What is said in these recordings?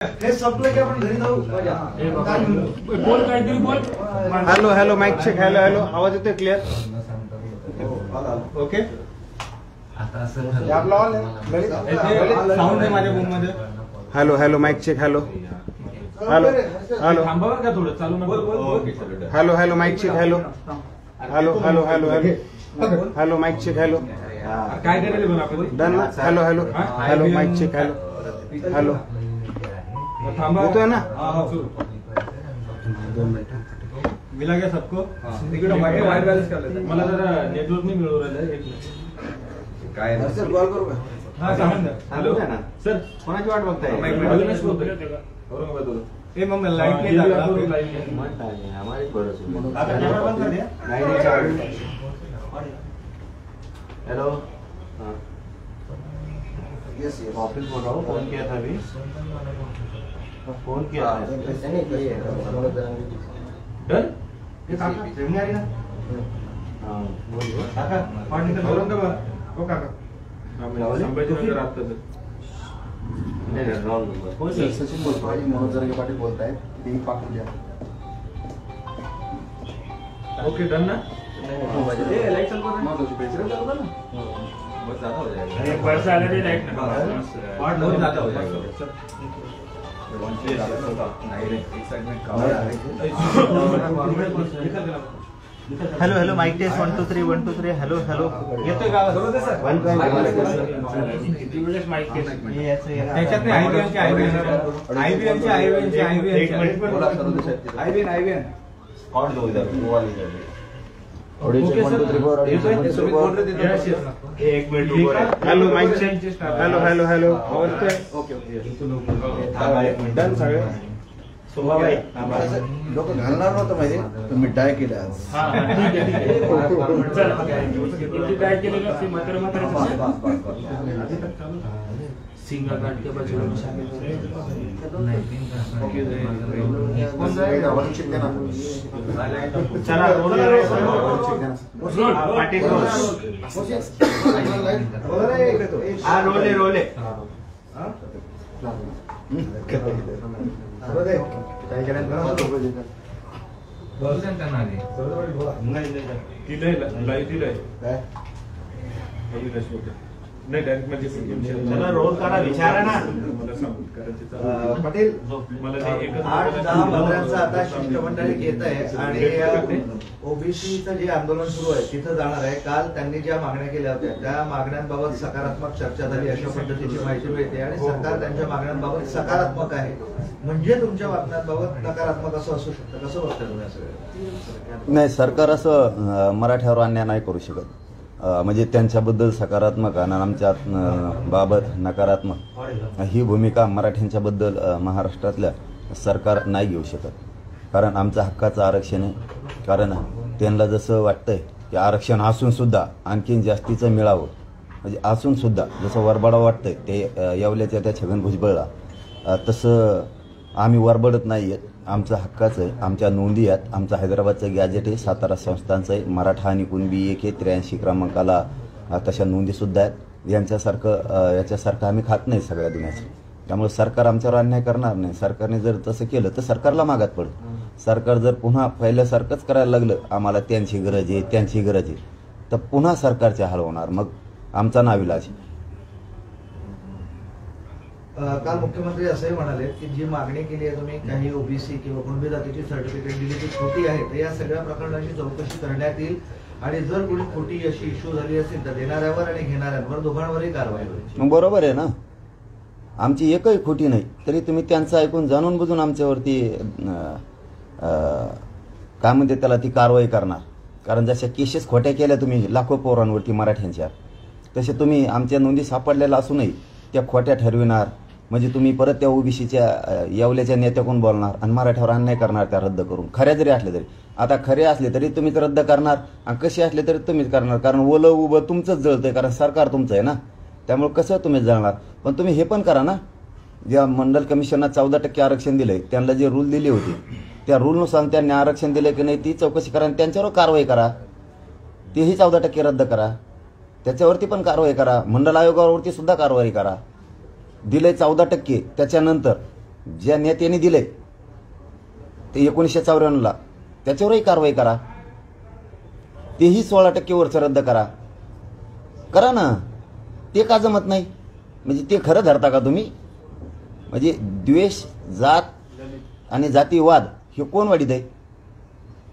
हे संपलं की आपण घरी जाऊ. बोल काहीतरी बोल. Hello hello mic check. Hello hello आवाज येतोय क्लिअर? ओके. साऊंड आहे माझ्या रूम मध्ये. Hello hello mic check. Hello hello hello थांबा बरं का थोडं चालू नको. Hello hello mic check. Hello hello hello hello hello hello mic check. Hello काय करायला बोल आपण. डन ना. Hello hello hello mic check. Hello hello थांबा येतोय ना. मिला गया सबको. तिकडे वाईट बॅलन्स करायला मला जरा नेटवर्क नाही मिळू राहिलं. एक मिनिट. काय सर कॉल करू का? हा सांगा ना. हॅलो सर कोणाची वाट बघताय? औरंगाबाद ए मग लाईट नाही लागला. हमारी पड़ोस में. आता कॅमेरा बंद कर दिया. Hello yes yes. ऑफिस बोल रहा हूँ. फोन किया था अभी. फोन किया था. डन. ये काका ट्रेन आ रही ना. हाँ बोलिए काका. औरंगाबाद हो काका. संभाजीनगर आता सर. नहीं रॉन्ग नंबर. कोण सर? सचिन बोलतो आहे. मनोज जरांगे पाटील बोलतायत. ती पाठवून द्या. ओके डन ना. ये लाइट चल रहा है. बेचरा चल रहा है ना. बस ज्यादा हो जाएगा. एक बार से अलग ही लाइट ना. पार्ट बहुत ज्यादा हो जाएगा. Hello hello mic test 1 2 3 1 2 3. Hello hello येतोय का? त्याच्यात आयबीएन स्पॉट दो इधर वो वाली जगह. एक minute. Hello mic check. Hello hello hello आवाज येतोय? Okay okay. डन सगळे. भाई लोक घालणार नव्हतं माहिती. तुम्ही डाय केलं आज. सिंगा काट के बच्चों को शामिल चला पाटील रोले रोले. नाही डायरेक्ट म्हणजे चला रोल करा. विचारा ना पाटील. मला ते एकच 8-10 मंत्र्यांचं आता शिष्टमंडळ घेत आहे आणि ओबीसीचं जे आंदोलन सुरू आहे तिथं जाणार आहे. काल त्यांनी ज्या मागण्या केल्या होत्या त्या मागण्यांबाबत सकारात्मक चर्चा झाली अशा पद्धतीची माहिती मिळते आणि सरकार त्यांच्या मागण्यांबाबत सकारात्मक आहे. म्हणजे तुमच्या बातम्यांबाबत नकारात्मक असं असू शकतं. कसं बघताय तुम्ही असं? नाही, सरकार असं मराठ्यावर अन्याय नाही करू शकत. म्हणजे त्यांच्याबद्दल सकारात्मक आणि आमच्या बाबत नकारात्मक ही भूमिका मराठ्यांच्या बद्दल महाराष्ट्रातल्या सरकार नाही घेऊ शकत. कारण आमचं हक्काचं आरक्षण आहे. कारण त्यांना जसं वाटतंय की आरक्षण असून सुद्धा आणखीन जास्तीचं मिळावं, म्हणजे असून सुद्धा जसं वरबाडा वाटतंय ते येवल्याच्या त्या छगन भुजबळला, तसं आम्ही वरबडत नाही आहेत. आमचं हक्काचं आहे. आमच्या नोंदी आहेत. आमचं हैदराबादचं गॅजेट आहे. सातारा संस्थांचं आहे. मराठा आणि कुणबी 183 क्रमांकाला तशा नोंदीसुद्धा आहेत. याच्यासारखं आम्ही खात नाही सगळ्या दुनियाचं. त्यामुळे सरकार आमच्यावर अन्याय करणार नाही. सरकारने जर तसं केलं तर सरकारला मागात पडेल. सरकार जर पुन्हा पहिल्यासारखंच करायला लागलं, आम्हाला त्यांची गरज आहे त्यांची गरज आहे, तर पुन्हा सरकारचे हाल होणार. मग आमचा नाविलाज. काल मुख्यमंत्री असंही म्हणाले की जी मागणी केली आहे तुम्ही काही ओबीसी किंवा कुणबी जातीची सर्टिफिकेट दिली ती खोटी आहे, तर या सगळ्या प्रकरणाची चौकशी करण्यात येईल आणि जर कोणी खोटी अशी इश्यू झाली असेल तर देणाऱ्यावर आणि घेणाऱ्यांवर दोघांवरही कारवाई होईल. मग बरोबर आहे ना. आमची एकही खोटी नाही तरी तुम्ही त्यांचं ऐकून जाणून बुजून आमच्यावरती काय म्हणते त्याला ती कारवाई करणार. कारण जशा केसेस खोट्या केल्या तुम्ही लाखो पोरांवरती मराठ्यांच्या, तसे तुम्ही आमच्या नोंदी सापडलेल्या असूनही त्या खोट्या ठरविणार. म्हणजे तुम्ही परत त्या ओबीसीच्या येवल्याच्या नेत्याकडून बोलणार आणि मराठ्यावर अन्याय करणार त्या रद्द करून. खऱ्या जरी असले तरी, आता खरे असले तरी तुम्हीच रद्द करणार आणि कसे असले तरी तुम्हीच करणार. कारण ओलं उभं तुमचंच जळतंय, कारण सरकार तुमचं आहे ना. त्यामुळे कसं तुम्हीच जळणार. पण तुम्ही हे पण करा ना, ज्या मंडल कमिशननं 14% आरक्षण दिलंय, त्यांना जे रूल दिले होते त्या रूलनुसार त्यांनी आरक्षण दिलं की नाही ती चौकशी करा आणि त्यांच्यावर कारवाई करा. तेही 14% रद्द करा. त्याच्यावरती पण कारवाई करा. मंडल आयोगावरती सुद्धा कारवाई करा. दिले 14%, त्याच्यानंतर ज्या नेत्याने दिले ते 1954ला त्याच्यावरही कारवाई करा. तेही 16% वरचं रद्द करा ना. ते का जमत नाही? म्हणजे ते खरं धरता का तुम्ही? म्हणजे द्वेष, जात आणि जातीवाद हे कोण वाढीत आहे?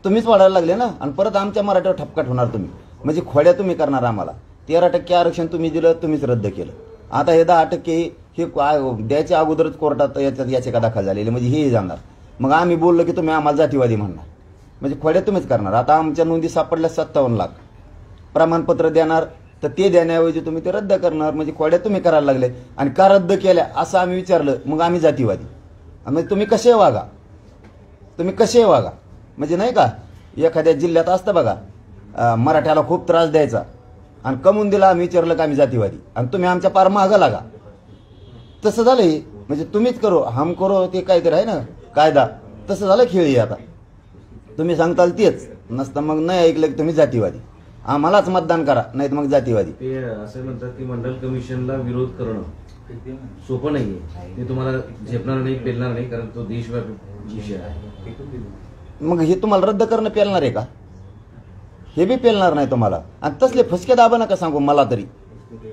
तुम्हीच वाढायला लागले ना. आणि परत आमच्या मराठीवर ठपकाट होणार तुम्ही. म्हणजे खोड्या तुम्ही करणार आम्हाला. 13% आरक्षण तुम्ही दिलं, तुम्हीच रद्द केलं. आता हे 10% हे द्यायच्या अगोदरच कोर्टात याचिका दाखल झालेली, म्हणजे हेही जाणार. मग आम्ही बोललो की तुम्ही आम्हाला जातीवादी म्हणणार, म्हणजे खोड्या तुम्हीच करणार. आता आमच्या नोंदी सापडल्या 57 लाख. प्रमाणपत्र देणार तर ते देण्याऐवजी तुम्ही ते रद्द करणार, म्हणजे खोड्या तुम्ही करायला लागले. आणि का रद्द केल्या असं आम्ही विचारलं, मग आम्ही जातीवादी. म्हणजे तुम्ही कसे वागा, म्हणजे नाही का एखाद्या जिल्ह्यात असतं बघा, मराठ्याला खूप त्रास द्यायचा आणि कमवून दिला, आम्ही विचारलं का आम्ही जातीवादी, आणि तुम्ही आमच्या पार मागं लागा. तसं झालंय. म्हणजे तुम्हीच करो हम करो, ते काहीतरी आहे ना कायदा, तसं झालं खेळी. आता तुम्ही सांगताल तेच नसतं, मग नाही ऐकलं की तुम्ही जातीवादी. आम्हालाच मतदान करा, नाही तर मग जातीवादी. ते असं म्हणतात की मंडल कमिशनला विरोध करणं सोपं नाहीये. ते तुम्हाला झेपणार नाही, पेलणार नाही, कारण तो देशव्यापी विषय आहे. मग हे तुम्हाला रद्द करणं पेलणार आहे का? हे बी पेलणार नाही तुम्हाला. आणि तसले फसके दाबा नका सांगू मला तरी.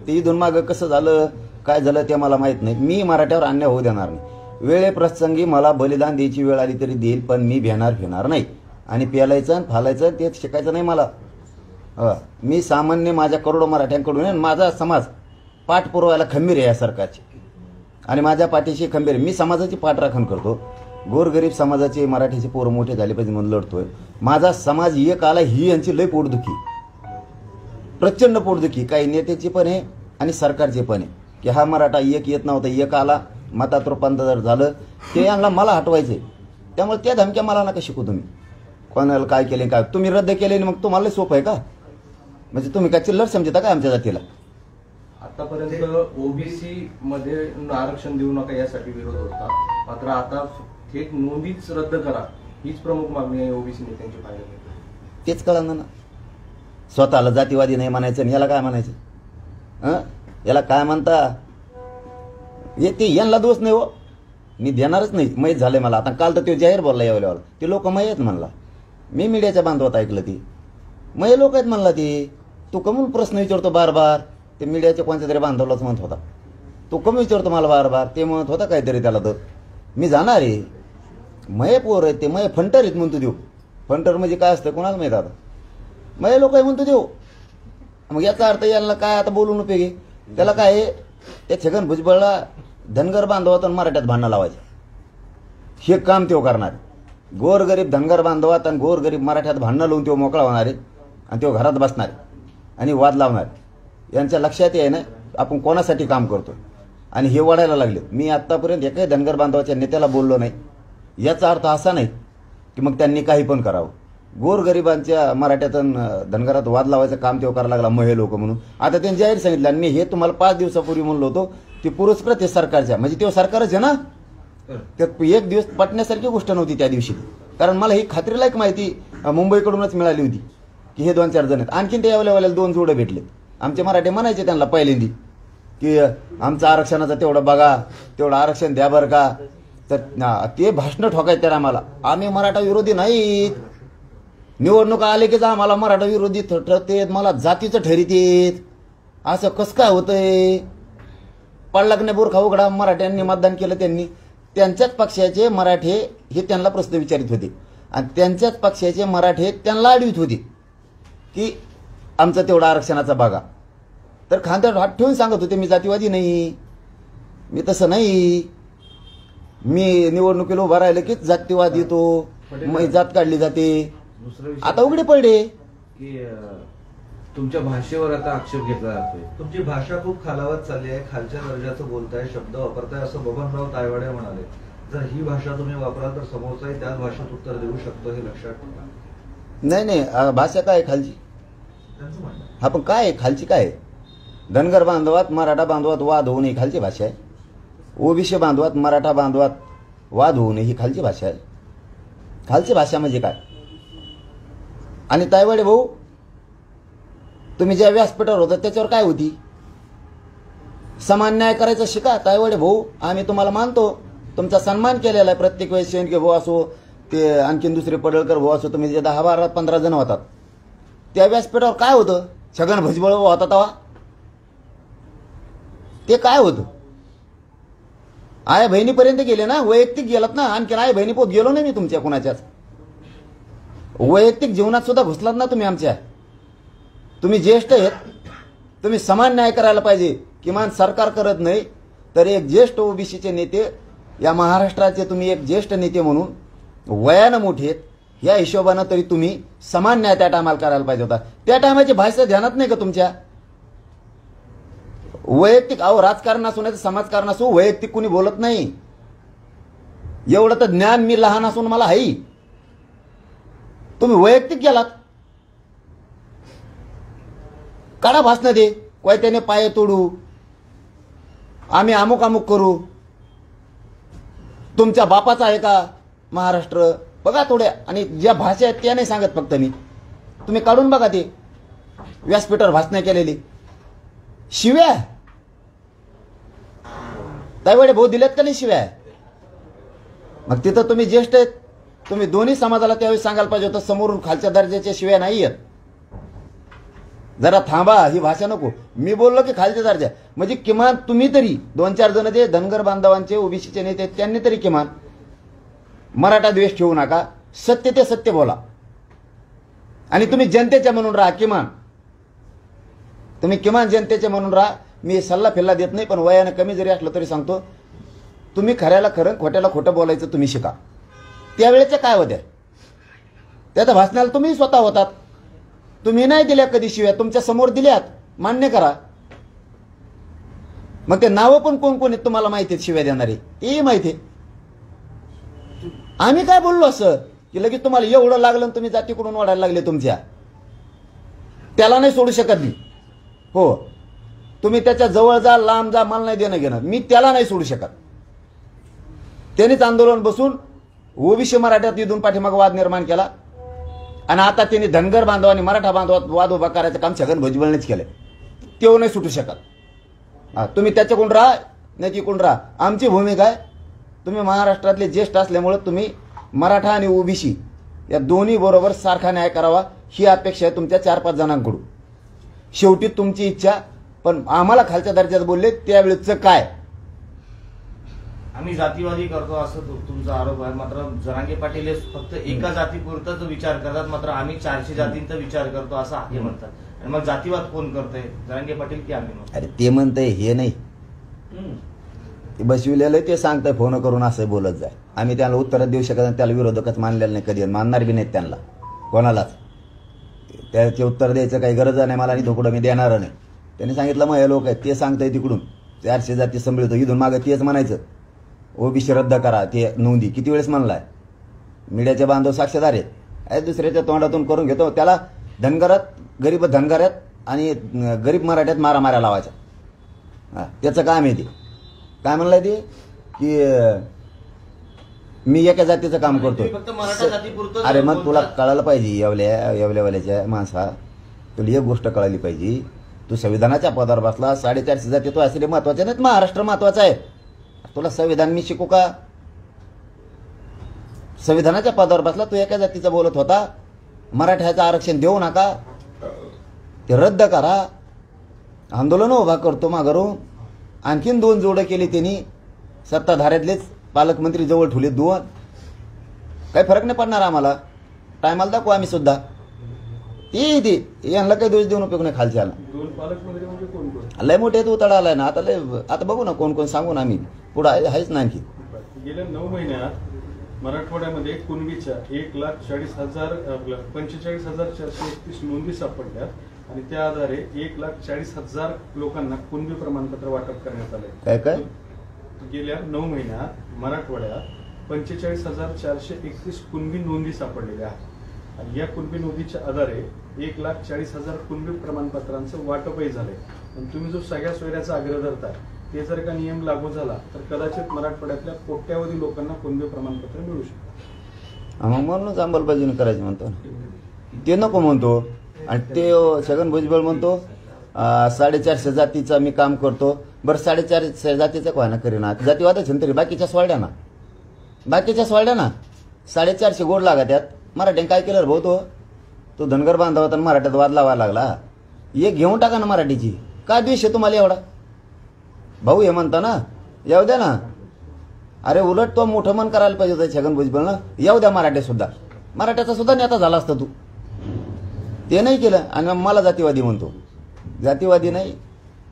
ते इथून मागं कसं झालं, काय झालं ते मला माहित नाही. मी मराठ्यावर अन्याय होऊ देणार नाही. वेळेप्रसंगी मला बलिदान द्यायची वेळ आली तरी देईल, पण मी भेणार नाही. आणि पेलायचं आणि फालायचं ते शिकायचं नाही मला. मी सामान्य माझ्या करोडो मराठ्यांकडून आहे. माझा समाज पाठ पुरवायला खंबीर आहे या सरकारची, आणि माझ्या पाठीशी खंबीर आहे. मी समाजाची पाठराखण करतो. गोरगरीब समाजाचे मराठीचे पोरं मोठे झाले पाहिजे म्हणून लढतोय. माझा समाज एक आला, ही यांची लय पोटदुखी, प्रचंड पोटदुखी. काही नेत्याची पण आहे आणि सरकारचे पण आहे की हा मराठा एक येत नव्हता, एक आला, मतात रूपांतर झालं, ते यांना मला हटवायचे. त्यामुळे त्या धमक्या मला नका शिकू तुम्ही. कोणाला काय केले, काय तुम्ही रद्द केले, मग तुम्हाला सोपं आहे का? म्हणजे तुम्ही काय चिल्लर समजता का आमच्या जातीला? आतापर्यंत ओबीसी मध्ये आरक्षण देऊ नका यासाठी विरोध होता, मात्र आता थेट नोंदीच रद्द करा हीच प्रमुख मागणी आहे ओबीसी नेत्यांची पाहिजे. तेच कळलं ना. स्वतःला जातीवादी नाही म्हणायचं, याला काय म्हणायचं? याला काय म्हणता? हे ते यांना दोष नाही हो, मी देणारच नाही. माहीत झालंय मला. आता काल तर तो जाहीर बोलला यावेळेला, ते लोक मय आहेत म्हणला. मी मीडियाच्या बांधवात ऐकलं ती मय लोक आहेत म्हणला. ती तू कमून प्रश्न विचारतो बार बार? ते मीडियाच्या कोणत्या तरी बांधवलाच म्हणत होता. तो कमी विचारतो मला बार बार, ते म्हणत होता काहीतरी त्याला. तर मी जाणार आहे. मय पोर आहेत ते, मय फंटर आहेत म्हणतो देऊ. फंटर म्हणजे काय असतं कोणाला माहित? आता मय लोक आहे म्हणतो देऊ. मग याचा अर्थ यांना काय आता बोलून उपयोगी? त्याला काय त्या छगन भुजबळला धनगर बांधवात आणि मराठ्यात भांडणं लावायचं, हे काम तो करणार. गोरगरीब धनगर बांधवात आणि गोरगरीब मराठ्यात भांडणं लावून तो मोकळा होणार आहे, आणि तो घरात बसणार आणि वाद लावणार. यांच्या लक्षात आहे ना आपण कोणासाठी काम करतो, आणि हे वाढायला लागले. मी आत्तापर्यंत एकाही धनगर बांधवाच्या नेत्याला बोललो नाही. याचा अर्थ असा नाही की मग त्यांनी काही पण करावं. गोरगरिबांच्या मराठ्यात धनगरात वाद लावायचं काम तो करायला लागला, महे लोक म्हणून. आता त्यांनी जाहीर सांगितलं, आणि मी हे तुम्हाला 5 दिवसापूर्वी म्हणलो होतो, ते पुरस्कृत आहे सरकारच्या. म्हणजे तो सरकारच आहे ना. त्यात एक दिवस पटण्यासारखी गोष्ट नव्हती त्या दिवशी. कारण मला ही खात्रीलायक माहिती मुंबईकडूनच मिळाली होती की हे 2-4 जण आहेत. आणखीन ते यावल्यावाल्या 2 जोडे भेटले. आमचे मराठे म्हणायचे त्यांना पहिल्यांदी की आमचं आरक्षणाचं तेवढं बघा, तेवढं आरक्षण द्या बरं का. तर ते भाषणं ठोकायचे आम्हाला. आम्ही मराठा विरोधी नाहीत. निवडणुका आले की आम्हाला मराठा विरोधी ठरतेत, मला जातीचं ठरीत. असं कसं काय होतंय? पडलाकने बुरखा उघडा मराठ्यांनी मतदान केलं. त्यांच्याच पक्षाचे मराठे हे त्यांना प्रश्न विचारित होते, आणि त्यांच्याच पक्षाचे मराठे त्यांना अडवित होते की आमचं तेवढं आरक्षणाचा बघा. तर खांद्यावर हात ठेवून सांगत होते मी जातीवादी नाही, मी तसं नाही. मी निवडणुकीला उभा राहिलं की जातीवाद येतो, मग जात काढली जाते. आता उघडे पडले की तुमच्या भाषेवर आता आक्षेप घेतला जातोय. तुमची भाषा खूप खालावत चालली आहे, खालच्या दर्जाचं बोलताय, शब्द वापरताय, असं बबनराव तायवाडे म्हणाले. जर ही भाषा तुम्ही वापराल तर समोरचाही त्याच भाषेत उत्तर देऊ शकतो, हे लक्षात ठेवा. नाही, भाषा काय आहे खालची? त्यांचं म्हणणं हा, पण काय आहे खालची? काय आहे? धनगर बांधवात मराठा बांधवात वाद होऊ नये खालची भाषा आहे. ओबीसी बांधवात मराठा बांधवात वाद होऊ नये ही खालची भाषा आहे. खालची भाषा म्हणजे काय? आणि तायवाडे भाऊ, तुम्ही ज्या व्यासपीठावर होता त्याच्यावर काय होती? समान न्याय करायचा शिका तायवाडे भाऊ. आम्ही तुम्हाला मानतो, तुमचा सन्मान केलेला आहे प्रत्येक वेळेस. शेंडगे भाऊ असो, ते आणखीन दुसरे पडळकर भाऊ असो, तुम्ही जे 10, 12, 15 जण होतात त्या व्यासपीठावर काय होतं? छगन भुजबळ होता तेव्हा ते काय होतं? आया बहिणीपर्यंत गेले ना, वैयक्तिक गेलात ना. आणखीन आया बहिणी पोत गेलो नाही मी तुमच्या कुणाच्याच. वैयक्तिक जीवनात सुद्धा घुसलात ना तुम्ही आमच्या. तुम्ही ज्येष्ठ आहेत, तुम्ही समान न्याय करायला पाहिजे. किमान सरकार करत नाही तर एक ज्येष्ठ ओबीसीचे नेते, या महाराष्ट्राचे तुम्ही एक ज्येष्ठ नेते म्हणून वयानं मोठे आहेत, या हिशोबानं तरी तुम्ही समान न्याय त्या टायमाला करायला पाहिजे होता. त्या टायमाची भाषा ध्यानात नाही का तुमच्या? वैयक्तिक राजकारण असू नाही तर समाजकारण असू, वैयक्तिक कुणी बोलत नाही. एवढं तर ज्ञान मी लहान असून मला आहे. तुम्ही वैयक्तिक गेलात. काढा भाषण दे, कोयत्याने पाय तोडू, आम्ही अमुक अमुक करू. तुमच्या बापाचा आहे का महाराष्ट्र? बघा थोड्या. आणि ज्या भाषा आहेत त्या नाही सांगत फक्त मी, तुम्ही काढून बघा ते व्यासपीठावर भाषण केलेली. शिव्या त्यावेळी भाऊ दिलेत का नाही शिव्या? मग तिथं तुम्ही ज्येष्ठ आहेत, तुम्ही दोन्ही समाजाला त्यावेळी सांगायला पाहिजे होतं समोरून खालच्या दर्जाच्या शिव्या नाही आहेत. जरा थांबा, ही भाषा नको. मी बोललो की खालच्या दर्जा, म्हणजे किमान तुम्ही तरी 2-4 जण जे धनगर बांधवांचे ओबीसीचे नेते त्यांनी तरी किमान मराठा द्वेष ठेवू नका, सत्य ते सत्य बोला. आणि तुम्ही जनतेचे म्हणून राहा. तुम्ही किमान जनतेचे म्हणून राहा. मी सल्ला फिल्ला देत नाही, पण वयानं कमी जरी असलं तरी सांगतो, तुम्ही खऱ्याला खरं, खोट्याला खोटं बोलायचं तुम्ही शिका. त्यावेळेच्या काय होत्या? त्या भाषणाला तुम्ही स्वतः होतात. तुम्ही नाही दिल्या कधी शिव्या, तुमच्या समोर दिल्यात, मान्य करा. मग ते नावं पण कोण कोण आहेत तुम्हाला माहिती आहेत शिव्या देणारे, तेही माहिती आहे. आम्ही काय बोललो असं की लगेच तुम्हाला एवढं लागलं तुम्ही जातीकडून वाढायला लागले तुमच्या? त्याला नाही सोडू शकत मी. हो, तुम्ही त्याच्या जवळ जा, लांब जा, मला नाही देणं घेणं, मी त्याला नाही सोडू शकत. त्यांनीच आंदोलन बसून ओबीसी मराठ्यात इथून पाठीमाग वाद निर्माण केला. आणि आता त्यांनी धनगर बांधवांनी मराठा बांधवात वाद उभा करायचं काम छगन भुजबळनेच केलंय. तेव्हा नाही सुटू शकत. तुम्ही त्याच्याकडून राहा नाही तिकडून राहा. आमची भूमिका आहे, तुम्ही महाराष्ट्रातले ज्येष्ठ असल्यामुळे तुम्ही मराठा आणि ओबीसी या दोन्ही बरोबर सारखा न्याय करावा, ही अपेक्षा आहे तुमच्या 4-5 जणांकडून. शेवटी तुमची इच्छा. पण आम्हाला खालच्या दर्जात बोलले त्यावेळेचं काय? आम्ही जातीवादी करतो असं तुमचा आरोप आहे. मात्र जरांगे पाटील हे फक्त एका जातीपुरताच विचार करतात, मात्र आम्ही 400 जातींचा विचार करतो असं हे म्हणतात. आणि मग जातीवाद कोण करतंय, जरांगे पाटील की आम्ही? अरे ते म्हणतंय हे नाही, ते बसविलेलं ते सांगताय फोन करून असं बोलत जाय. आम्ही त्याला उत्तर देऊ शकत नाही, त्याला विरोधकच मानलेलं नाही कधी, मानणार बी नाहीत त्यांना कोणालाच. त्याचे उत्तर द्यायचं काही गरज नाही मला, आणि थोकडं मी देणार नाही. त्यांनी सांगितलं मग हे लोक आहेत ते सांगताय तिकडून 400 जाती संभळतो, इथून मागं तेच म्हणायचं ओबीसी रद्द करा, ते नोंदी किती वेळेस म्हणलाय. मीडियाचे बांधव साक्षीदार आहेत. दुसऱ्याच्या तोंडातून करून घेतो. त्याला धनगरात, गरीब धनगरात आणि गरीब मराठ्यात मारामाऱ्या लावायच्या. त्याचं काम आहे ते. काय म्हणलंय ते की मी एका जातीचं काम करतो. अरे मग तुला कळायला पाहिजे, येवल्यावाल्याच्या माणसा, तुला एक गोष्ट कळाली पाहिजे. तू संविधानाच्या पदावर बसला, 450 जाती तो असले महत्वाचे नाहीत, महाराष्ट्र महत्वाचा आहे. तुला संविधान मी शिकू का? संविधानाच्या पदावर बसला, तू एका जातीचा बोलत होता. मराठ्याचं आरक्षण देऊ नका, ते रद्द करा. आंदोलन उभा करतो माघारून. आणखीन 2 जोडं केली त्यांनी, सत्ताधाऱ्यातलेच पालकमंत्री जवळ ठेवले 2. काही फरक नाही पडणार आम्हाला, टायमाला दाखवू आम्ही सुद्धा. ते यांना काही दोष देऊन उपयोग नाही खालच्याला. 2 पालकमंत्री म्हणजे कोण कोण? लय मोठे उताडा आलाय ना आता बघू ना कोण कोण सांगू ना आम्ही. पुढे आहेच ना आणखी. गेल्या 9 महिन्यात मराठवाड्यामध्ये कुणबीच्या 1,40,000 45,431 नोंदी सापडल्या आणि त्या आधारे 1,40,000 लोकांना कुणबी प्रमाणपत्र वाटप करण्यात आलंय. काय गेल्या 9 महिन्यात मराठवाड्यात 45,431 कुणबी नोंदी सापडलेल्या आहेत. आणि या कुणबी नोंदीच्या आधारे 1,40,000 कुणबी प्रमाणपत्रांचं वाटपही झालंय. आणि तुम्ही जो सगळ्या सोयऱ्याचा आग्रह धरताय, ते जर का नियम लागू झाला तर कदाचित मराठवाड्यातल्या कोट्यावधी लोकांना कुणबी प्रमाणपत्र मिळू शकतं. मग म्हणूनच अंमलबजावणी करायची म्हणतो, ते नको म्हणतो. आणि ते छगन भुजबळ म्हणतो 450 जातीचा मी काम करतो. बरं 450 जातीचं कोणा करीना जातीवादाच तरी बाकीच्या सोडल्या ना 450 गोड लागा त्यात. मराठ्याने काय केलं रे भाऊ? तो धनगर बांधव होता मराठ्यात वाद लावायला लागला. एक घेऊन टाका ना मराठीची. काय द्वेष आहे तुम्हाला एवढा? भाऊ हे म्हणता ना येऊ द्या ना. अरे उलट तो मोठं मन करायला पाहिजे होतं छगन भुजबळनं. येऊ द्या मराठ्याचा सुद्धा नेता झाला असता तू. ते नाही केलं आणि मला जातीवादी म्हणतो. जातीवादी नाही.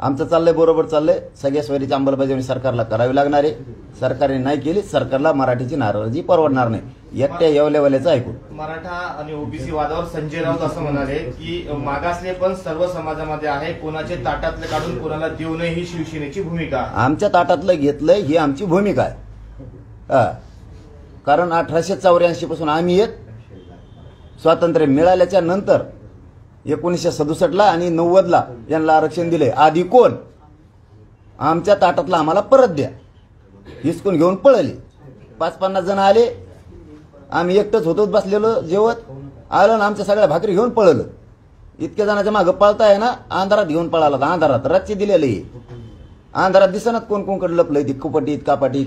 आमचं चाललंय बरोबर चाललंय. सगळ्या सोयीची अंमलबजावणी सरकारला करावी लागणार आहे. सरकारने नाही केली सरकारला मराठीची नाराजी परवडणार नाही. एकट्या येवलेवाल्याचं ऐकून मराठा आणि ओबीसी वादावर संजय राऊत असं म्हणाले की मागासले पण सर्व समाजामध्ये आहे, कोणाचे ताटातले काढून कोणाला देऊ नये ही शिवसेनेची भूमिका आहे. आमच्या ताटातलं घेतलंय ही आमची भूमिका आहे. कारण 1884 पासून आम्ही येत स्वातंत्र्य मिळाल्याच्या नंतर 1967 आणि 90 यांना आरक्षण दिले. आधी कोण? आमच्या ताटातला आम्हाला परत द्या. हिसकून घेऊन पळले. 50-50 जण आले. आम्ही एकटंच होतो बसलेलो जेवत. आलं ना आमच्या सगळ्या भाकरी घेऊन पळलं. इतक्या जणांच्या मागं पळताय ना अंधारात घेऊन पळाला. अंधारात रातचे दिलेले. अंधारात दिसनात कोण कोणकडे लपलंय ती कुपटीत कापाटीत.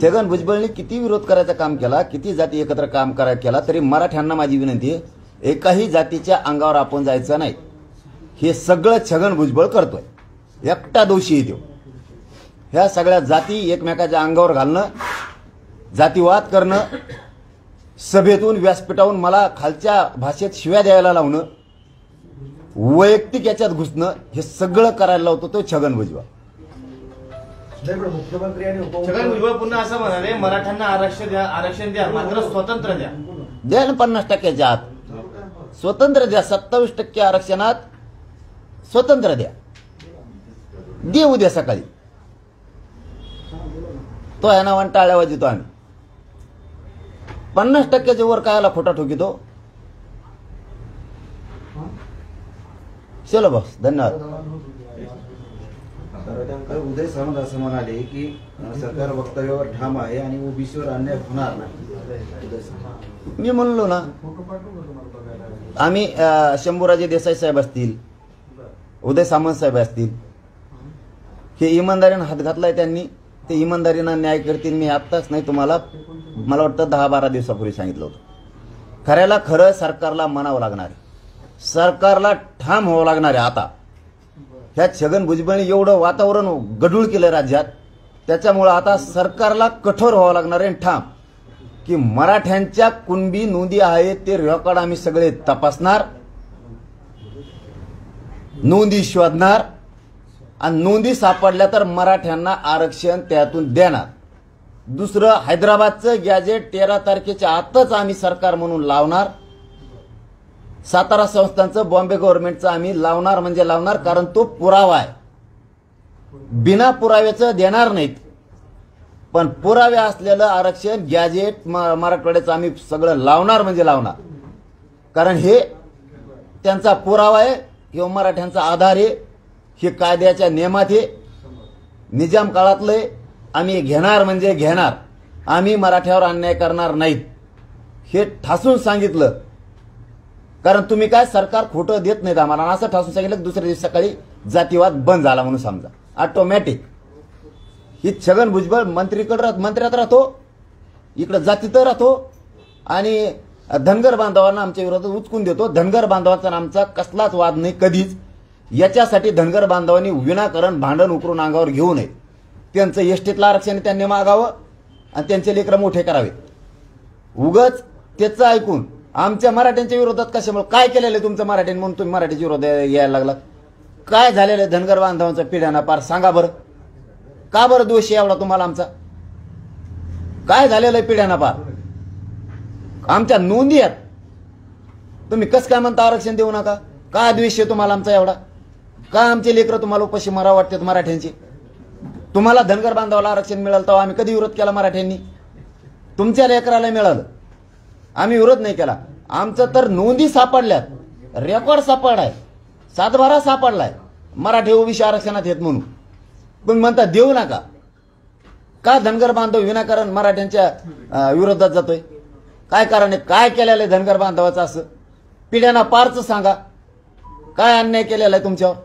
छगन भुजबळने किती विरोध करायचा काम केला, किती जाती एकत्र काम करायला केला, तरी मराठ्यांना माझी विनंती आहे एकाही जातीच्या अंगावर आपण जायचं नाही. हे सगळं छगन भुजबळ करतोय. एकटा दोषी आहे तो. ह्या सगळ्या जाती एकमेकाच्या अंगावर घालणं, जातीवाद करणं, सभेतून व्यासपीठावरून मला खालच्या भाषेत शिव्या द्यायला लावणं, वैयक्तिक याच्यात घुसणं, हे सगळं करायला लावतो तो छगन भुजबळ. मुख्यमंत्री आणि छगन भुजबळ पुन्हा असं म्हणाले मराठ्यांना आरक्षण द्या मात्र स्वतंत्र द्या. द्या ना 50%च्या आत स्वतंत्र द्या. 27% आरक्षणात स्वतंत्र द्या. दे उद्या सकाळी. तो आहे ना टाळ्या वाजतो आम्ही. 50%च्या वर कायला खोटा ठोकितो. चलो बस धन्यवाद. उदय सामंत असं म्हणाले की सरकार वक्तव्यावर ठाम आहे आणि ओबीसीवर अन्याय होणार नाही. मी म्हणलो ना आम्ही शंभूराजे देसाई साहेब असतील, उदय सामंत साहेब असतील, हे इमानदारीनं हात घातलाय त्यांनी. ते इमानदारीनं न्याय करतील. मी आत्ताच नाही तुम्हाला मला वाटतं 10-12 दिवसापूर्वी सांगितलं होतं. खऱ्याला खरं सरकारला म्हणावं लागणार आहे. सरकारला ठाम व्हावं लागणार आहे. आता ह्या छगन भुजबळने एवढं वातावरण गढूळ केलं राज्यात, त्याच्यामुळं आता सरकारला कठोर व्हावं लागणार आहे. ठाम की मराठ्यांच्या कुणबी नोंदी आहेत ते रेकॉर्ड आम्ही सगळे तपासणार, नोंदी शोधणार आणि नोंदी सापडल्या तर मराठ्यांना आरक्षण त्यातून देणार. दुसरं हैदराबादचं गॅजेट 13 तारखेच्या आतच आम्ही सरकार म्हणून लावणार. सातारा संस्थांचं बॉम्बे गव्हर्नमेंटचं आम्ही लावणार म्हणजे लावणार. कारण तो पुरावा आहे. बिना पुराव्याचं देणार नाहीत. पण पुरावे असलेलं आरक्षण गॅजेट मराठवाड्याचं आम्ही सगळं लावणार म्हणजे लावणार. कारण हे त्यांचा पुरावा आहे. हे मराठ्यांचा आधार आहे. हे कायद्याच्या नियमात आहे. निजाम काळातलं आम्ही घेणार म्हणजे घेणार. आम्ही मराठ्यावर अन्याय करणार नाहीत हे ठासून सांगितलं. कारण तुम्ही काय सरकार खोटं देत नाहीत आम्हाला. असं ठासून सांगितलं की दुसऱ्या दिवशी सकाळी जातीवाद बंद झाला म्हणून समजा. ऑटोमॅटिक ही छगन भुजबळ मंत्र्यात राहतो, इकडे जातीत राहतो आणि धनगर बांधवांना आमच्या विरोधात उचकून देतो. धनगर बांधवांचा आमचा कसलाच वाद नाही कधीच. याच्यासाठी धनगर बांधवांनी विनाकारण भांडण उकरून अंगावर घेऊ नये. त्यांचं एसटीतलं आरक्षण त्यांनी मागावं आणि त्यांचे लेकरं मोठे करावे. उगाच त्याचं ऐकून आमच्या मराठ्यांच्या विरोधात कशामुळे काय केलेलं आहे तुमचं मराठ्यांनी म्हणून तुम्ही मराठीच्या विरोध यायला लागला. काय झालेलं आहे धनगर बांधवांचा पिढ्यांना पार सांगा बरं. का बरं दोष आहे एवढा तुम्हाला आमचा? काय झालेलं आहे पिढ्यांना पार? आमच्या नोंदी आहेत. तुम्ही कसं काय म्हणता आरक्षण देऊ नका? काय द्वेष आहे तुम्हाला आमचा एवढा? का आमचे लेकरं तुम्हाला उपाशी मारा वाटतात मराठ्यांची? तुम्हाला धनगर बांधवाला आरक्षण मिळालं तेव्हा आम्ही कधी विरोध केला मराठ्यांनी? तुमच्या लेकराला मिळालं आम्ही विरोध नाही केला. आमचं तर नोंदी सापडल्यात, रेकॉर्ड सापडलाय, 7-12 सापडलाय मराठी ओबीसी आरक्षणात येत म्हणून. तुम्ही म्हणता देऊ नका. का धनगर बांधव विनाकारण मराठ्यांच्या विरोधात जातोय? काय कारण आहे? काय केलेलं आहे धनगर बांधवाचं? असं पिढ्यांना पारच सांगा काय अन्याय केलेला आहे तुमच्यावर.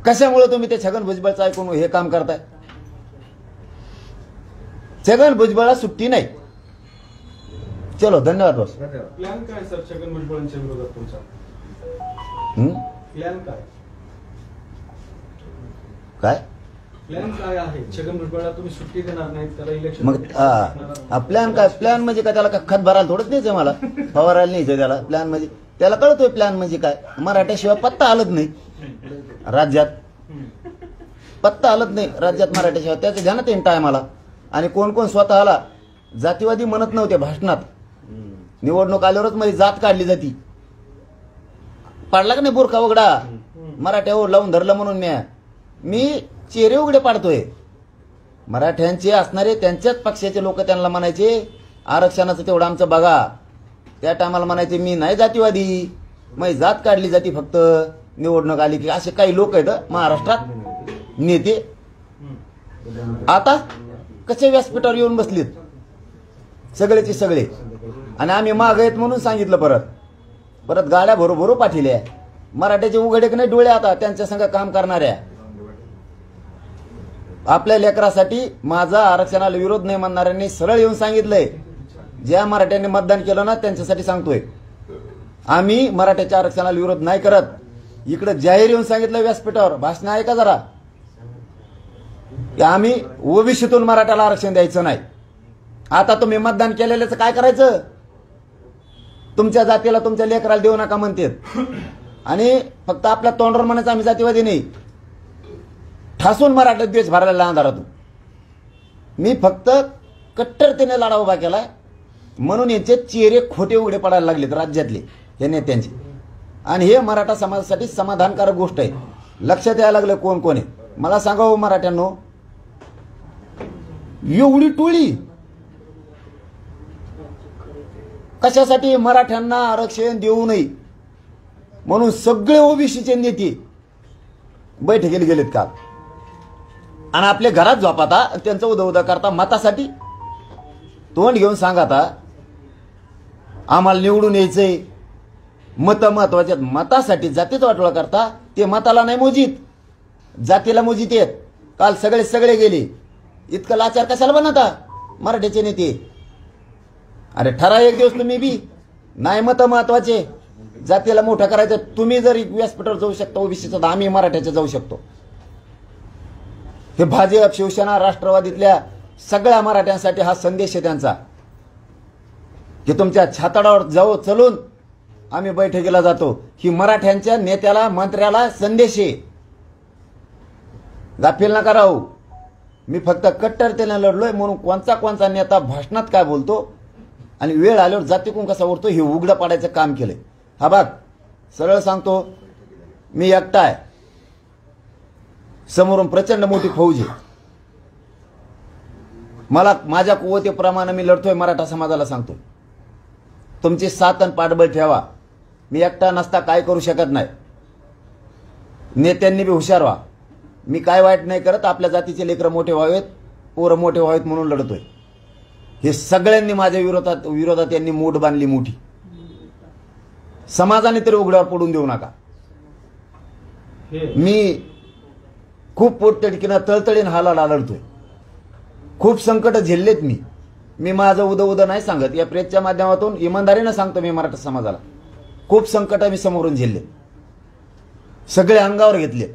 कशामुळे तुम्ही ते छगन भुजबळचं ऐकून हे काम करताय. छगन भुजबळला सुट्टी नाही. चलो धन्यवाद बॉस. प्लॅन काय सर छगन भुजबळांच्या विरोधात तुमचा? प्लॅन काय काय प्लॅन काय आहे? छगन भुजबळला तुम्ही सुट्टी देणार नाही, त्याला इलेक्शन मग प्लॅन काय? प्लॅन म्हणजे काय? त्याला खत भरायला थोडंच न्यायचं मला, फवारायला न्यायचं त्याला. प्लॅन म्हणजे त्याला कळतोय प्लॅन म्हणजे काय. मराठ्याशिवाय पत्ता हलत नाही राज्यात, पत्ता हलत नाही राज्यात मराठ्याशिवाय. त्याचं ध्यानात येईन टायमाला. आणि कोण कोण स्वतःला जातीवादी म्हणत नव्हते भाषणात, निवडणूक आल्यावरच मध्ये जात काढली जाती. पाडला का नाही बुरखा उघडा मराठ्यावर लावून धरलं म्हणून मी चेहरे उघडे पाडतोय. मराठ्यांचे असणारे त्यांच्याच पक्षाचे लोक त्यांना म्हणायचे आरक्षणाचं तेवढं आमचं बघा. त्या टायमाला म्हणायचे मी नाही जातीवादी, मग जात काढली जाती फक्त निवडणूक आली की. असे काही लोक आहेत महाराष्ट्रात नेते. आता कसे व्यासपीठावर येऊन बसलीत सगळेचे सगळे. आणि आम्ही माग आहेत म्हणून सांगितलं. परत गाड्या भरो पाठिल्या. मराठ्याचे उघडे की नाही डोळे आता त्यांच्या संग काम करणाऱ्या. आपल्या लेकरासाठी माझा आरक्षणाला विरोध नाही म्हणणाऱ्यांनी सरळ येऊन सांगितलंय. ज्या मराठ्यांनी मतदान केलं ना त्यांच्यासाठी सांगतोय, आम्ही मराठ्याच्या आरक्षणाला विरोध नाही करत. इकडे जाहीर येऊन सांगितलं व्यासपीठावर. भाषण ऐका जरा, की आम्ही ओबीसीतून मराठ्याला आरक्षण द्यायचं नाही. आता तुम्ही मतदान केलेल्याचं काय करायचं? तुमच्या जातीला तुमच्या लेकराला देऊ नका म्हणतात. आणि फक्त आपल्या तोंडावर म्हणायचं आम्ही जातीवादी नाही, ठासून मराठा द्वेष भरायला अंधारातून. मी फक्त कट्टरतेने लढा उभा केलाय म्हणून यांचे चेहरे खोटे उघडे पडायला लागलेत राज्यातले हे नेत्यांचे. आणि हे मराठा समाजासाठी समाधानकारक गोष्ट आहे. लक्षात यायला लागलं कोण कोण आहे. मला सांगा हो मराठ्यांनो, एवढी टोळी कशासाठी? मराठ्यांना आरक्षण देऊ नये म्हणून सगळे ओबीसीचे नेते बैठकीला गेलेत काल. आणि आपल्या घरात झोपाता त्यांचं उदा करता मतासाठी. तोंड घेऊन सांगाता आम्हाला निवडून यायचंय, मत महत्वाचे. मतासाठी जातीचा वाटोळा करता. ते मताला नाही मोजीत, जातीला मोजीत येत. काल सगळे गेले. इतकं लाचार कशाला बनवता मराठ्याचे नेते? अरे ठरा एक दिवस तुम्ही बी नाही मत महत्वाचे, जातीला मोठं करायचं. तुम्ही जर व्यासपीठावर जाऊ शकता ओबीसीचा, तर आम्ही मराठ्याचे जाऊ शकतो. हे भाजप शिवसेना राष्ट्रवादीतल्या सगळ्या मराठ्यांसाठी हा संदेश आहे त्यांचा, की तुमच्या छाताडावर जाऊ चलून आम्ही बैठकीला जातो. ही मराठ्यांच्या नेत्याला मंत्र्याला संदेश आहे. गाफील नका राहू. मी फक्त कट्टरतेने लढलोय म्हणून कोणचा नेता भाषणात काय बोलतो आणि वेळ आल्यावर जातीकून कसा उरतो हे उघडं पाडायचं काम केलंय. हा बघ सरळ सांगतो, मी एकटा आहे, समोरून प्रचंड मोठी फौज आहे. मला माझ्या कुवतेप्रमाणे मी लढतोय. मराठा समाजाला सांगतो, तुमची साथ आणि पाठबळ ठेवा. मी एकटा नसता काय करू शकत नाही. नेत्यांनी बी हुशार व्हा. मी काय वाईट नाही करत. आपल्या जातीचे लेकरं मोठे व्हावेत, पोरं मोठे व्हावेत म्हणून लढतोय. हे सगळ्यांनी माझ्या विरोधात यांनी मूठ बांधली मोठी. समाजाने तरी उघड्यावर पडून देऊ नका. मी खूप पोटतिडकीनं तळतळीनं हालाला लढतोय. खूप संकट झेललेत मी माझं उद नाही सांगत. या प्रेसच्या माध्यमातून इमानदारीनं सांगतो, मी मराठा समाजाला खूप संकट मी समोरून झेलले, सगळे अंगावर घेतलेत.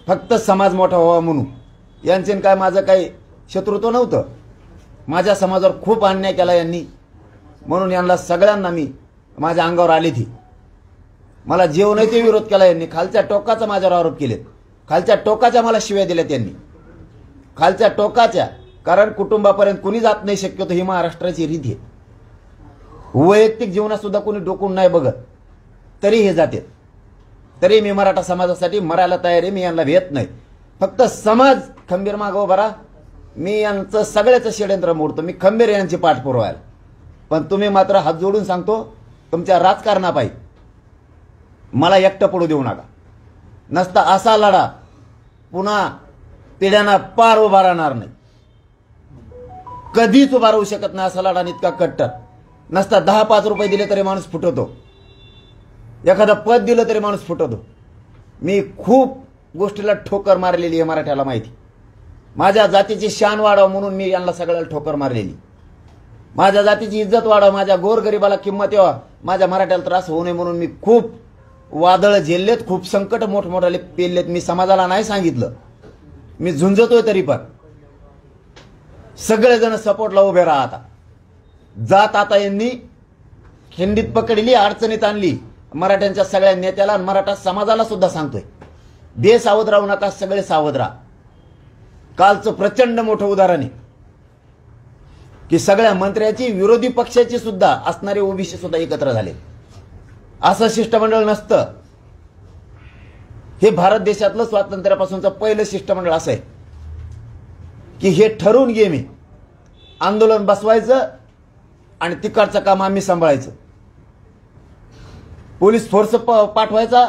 फक्त समाज मोठा व्हावा म्हणून. यांचे काय माझं काही शत्रुत्व नव्हतं. माझ्या समाजावर खूप अन्याय केला यांनी, म्हणून यांना सगळ्यांना मी माझ्या अंगावर आली थी. मला जेव नाही ते विरोध केला यांनी. खालच्या टोकाचा माझ्यावर आरोप केलेत. खालच्या टोकाच्या मला शिव्या दिल्या त्यांनी, खालच्या टोकाच्या. कारण कुटुंबापर्यंत कुणी जात नाही शक्यतो, ही महाराष्ट्राची रीत आहे. वैयक्तिक जीवनात सुद्धा कोणी डोकून नाही बघत, तरी हे जाते. तरी मी मराठा समाजासाठी मरायला तयार आहे. मी यांना भेट नाही. फक्त समाज खंबीर मागं उभा राहा. मी यांचं सगळ्याचं षडयंत्र मोडतो. मी खंबीर यांची पाठ पुरवायला. पण तुम्ही मात्र हात जोडून सांगतो, तुमच्या राजकारणापायी मला एकटं पडू देऊ नका. नसता असा लढा पुन्हा पिढ्यांना पार उभा राहणार नाही. कधीच उभा राहू शकत नाही असा लढा इतका कट्टर. नसता 10-5 रुपये दिले तरी माणूस फुटवतो, एखादं पद दिलं तरी माणूस फुटवतो. मी खूप गोष्टीला ठोकर मारलेली आहे, मराठ्याला माहिती. माझ्या जातीची शान वाढावं म्हणून मी यांना सगळ्याला ठोकर मारलेली. माझ्या जातीची इज्जत वाढावं, माझ्या गोरगरिबाला किंमत यावा, माझ्या मराठ्याला त्रास होऊ नये म्हणून मी खूप वादळ झेललेत, खूप संकट मोठमोठाले पेललेत. मी समाजाला नाही सांगितलं, मी झुंजतोय तरी पण सगळेजण सपोर्टला उभे राहा. आता जात आता यांनी खिंडीत पकडली, अडचणीत आणली. मराठ्यांच्या सगळ्या नेत्याला आणि मराठा समाजाला सुद्धा सांगतोय, बेसावध राहू नका, सगळे सावध राहा. कालचं प्रचंड मोठं उदाहरण आहे की सगळ्या मंत्र्याची, विरोधी पक्षाची सुद्धा असणारे ओबीसी सुद्धा एकत्र झाले. असं शिष्टमंडळ नसतं. हे भारत देशातलं स्वातंत्र्यापासूनचं पहिलं शिष्टमंडळ असं आहे की हे ठरवून घे, मी आंदोलन बसवायचं आणि तिकडचं काम आम्ही सांभाळायचं. पोलीस फोर्स पाठवायचा,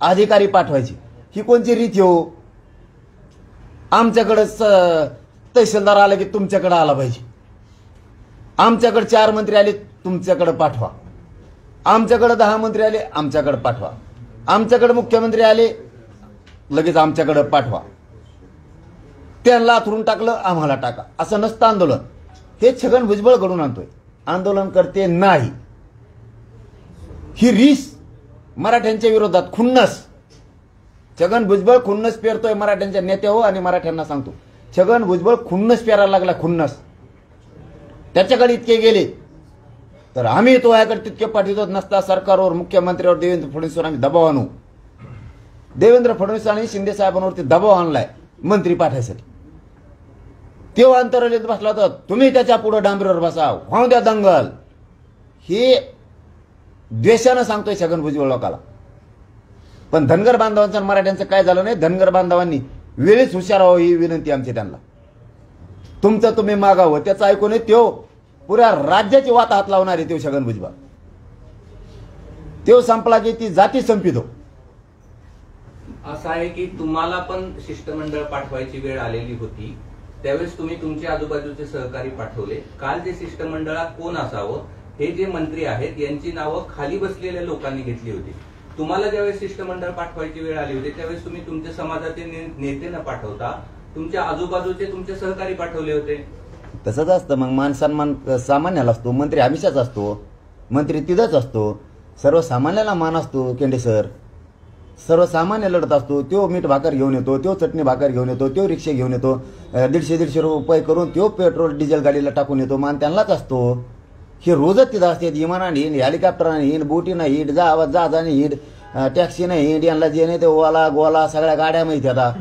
अधिकारी पाठवायचे. ही कोणची रीत हो? आमच्याकडे तहसीलदार आला की तुमच्याकडे आला पाहिजे, आमच्याकडे 4 मंत्री आले तुमच्याकडे पाठवा, आमच्याकडे 10 मंत्री आले आमच्याकडे पाठवा, आमच्याकडे मुख्यमंत्री आले लगेच आमच्याकडे पाठवा. त्यांना अथरून टाकलं आम्हाला टाका, असं नसतं आंदोलन. हे छगन भुजबळ घडून आणतोय. आंदोलन करते नाही, ही रीस मराठ्यांच्या विरोधात खुन्नस. छगन भुजबळ खुन्नस पेरतोय मराठ्यांच्या नेत्यावर आणि मराठ्यांना सांगतो छगन भुजबळ खुन्नस पेरायला लागला, खुन्नस. त्याच्याकडे इतके गेले तर आम्ही तो याकडे तितके पाठवत नसता. सरकारवर, मुख्यमंत्र्यावर, देवेंद्र फडणवीसवर आम्ही दबाव आणू. देवेंद्र फडणवीस आणि शिंदे साहेबांवरती दबाव आणलाय मंत्री पाठवायसाठी. तो अंतराळीत बसला तर तुम्ही त्याच्या पुढे डांबरीवर बसा, व्हाऊ द्या दंगल. हे द्वेषानं सांगतोय छगन भुजबळ लोकाला. पण धनगर बांधवांचं आणि मराठ्यांचं काय झालं नाही. धनगर बांधवांनी वेळीच हुशार व्हावं ही विनंती आमची त्यांना. तुमचं तुम्ही मागावं, त्याचं ऐकून तो पुऱ्या राज्याची वात हात लावणार आहे. तो छगन भुजबळ तो संपला की ती जाती संपितो. असं आहे की तुम्हाला पण शिष्टमंडळ पाठवायची वेळ आलेली होती, त्यावेळेस तुम्ही तुमचे आजूबाजूचे सहकारी पाठवले. काल जे शिष्टमंडळात कोण असावं हे जे मंत्री आहेत यांची नावं खाली बसलेल्या लोकांनी घेतली होती. तुम्हाला ज्यावेळेस शिष्टमंडळ पाठवायची वेळ आली होती त्यावेळेस तुम्ही तुमच्या समाजाचे नेते न पाठवता तुमच्या आजूबाजूचे तुमचे सहकारी पाठवले होते. तसंच असतं मग. मान सन्मान सामान्याला असतो, मंत्री हमेशाच असतो, मंत्री तिथंच असतो. सर्वसामान्याला मान असतो. केंडे सर सर्वसामान्य लढत असतो. तो मीठ भाकर घेऊन येतो, तो चटणी भाकर घेऊन येतो, तो रिक्षा घेऊन येतो, 150-150 रुपये करून तो पेट्रोल डिझेल गाडीला टाकून येतो. मान त्यांनाच असतो. हे रोजच तिथं असते. विमानाने हिंड, हेलिकॉप्टरने हिंड, बोटीनं हिंड, जहाजाने हिंड, टॅक्सीने हिंड, यांना जे नाही ते ओला गोला सगळ्या गाड्या माहिती. आता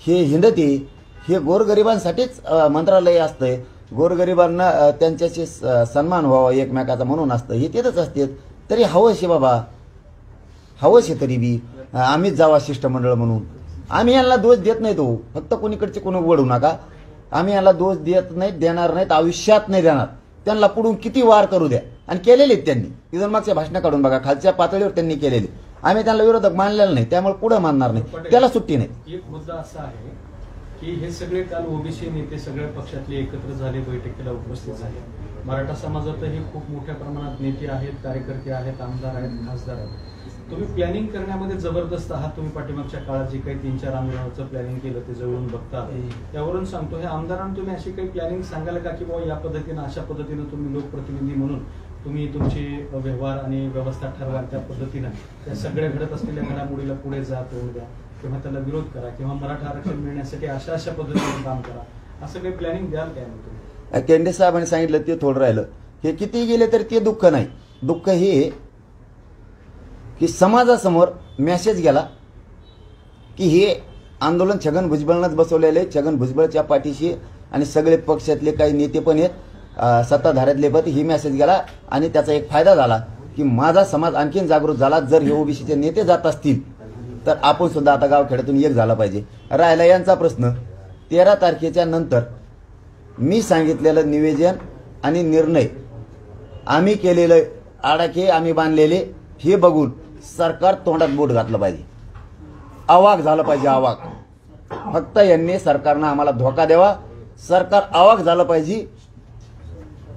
हे हिंडते. हे गोरगरिबांसाठीच मंत्रालय असतंय. गोरगरिबांना त्यांच्याशी सन्मान व्हावा एकमेकाचा म्हणून असतं. हे तिथंच असते. तरी हवंच बाबा, हवंच तरी बी आम्हीच जावा शिष्टमंडळ म्हणून. आम्ही यांना दोष देत नाही. तो फक्त कोणीकडचे कोणी वळू नका. आम्ही यांना दोष देत नाही, देणार नाहीत, आयुष्यात नाही देणार. त्यांना पुढून किती वार करू द्या. आणि केलेले त्यांनी इथून मागच्या भाषणं काढून बघा, खालच्या पातळीवर त्यांनी केलेले. आम्ही त्यांना विरोधक मानलेला नाही, त्यामुळे पुढे मानणार नाही, त्याला सुट्टी नाही. एक मुद्दा असा आहे की हे सगळे काल ओबीसी नेते सगळ्या पक्षातले एकत्र झाले, बैठकीला उपस्थित झाले. मराठा समाजातही खूप मोठ्या प्रमाणात नेते आहेत, कार्यकर्ते आहेत, आमदार आहेत, खासदार आहेत. तुम्ही प्लॅनिंग करण्यामध्ये जबरदस्त आहात. तुम्ही पाठीमागच्या काळात जे काही 3-4 आंदोलनाचं प्लॅनिंग केलं ते जवळून बघता. त्यावरून सांगतो, हे आमदारांना तुम्ही अशी काही प्लॅनिंग सांगाल का की बाबा या पद्धतीनं अशा पद्धतीनं तुम्ही लोकप्रतिनिधी म्हणून तुम्ही तुमचे व्यवहार आणि व्यवस्था ठरवा, त्या पद्धतीनं त्या सगळ्या घडत असलेल्या घडामोडीला पुढे जात होऊ द्या किंवा त्याला विरोध करा किंवा मराठा आरक्षण मिळण्यासाठी अशा पद्धतीने काम करा, असं काही प्लॅनिंग द्याल काय म्हणतो? केंडे साहेबांनी सांगितलं ते थोडं राहिलं. हे किती गेले तरी ते दुःख नाही. दुःख हे की समाजासमोर मेसेज गेला की हे आंदोलन छगन भुजबळनंच बसवलेले. छगन भुजबळच्या पाठीशी आणि सगळे पक्षातले काही नेते पण आहेत, सत्ताधाऱ्यातले पण. ही मेसेज गेला आणि त्याचा एक फायदा झाला की माझा समाज आणखीन जागृत झाला. जर हे ओबीसीचे नेते जात असतील तर आपण सुद्धा आता गावखेड्यातून एक झाला पाहिजे. राहिला यांचा प्रश्न. 13 तारखेच्या नंतर मी सांगितलेलं निवेदन आणि निर्णय, आम्ही केलेलं आडाखे आम्ही बांधलेले, हे बघून सरकार तोंडात बोट घातलं पाहिजे, अवाक झालं पाहिजे. अवाक. फक्त यांनी सरकारनं आम्हाला धोका द्यावा. सरकार अवाक झालं पाहिजे.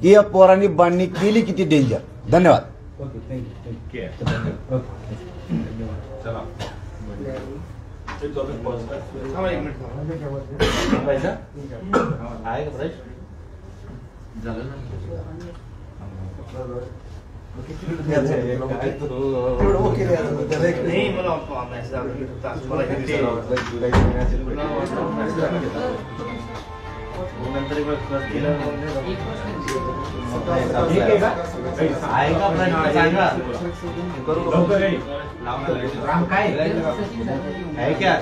की या पोरांनी बांधणी केली किती डेंजर. धन्यवाद. थांबा एक मिनिट. नाही मला मेसेज आला. मला किती नंतर एक वेळ प्लस केलं. आहे का प्रश्न सांगा. करू राम काय आहे क्या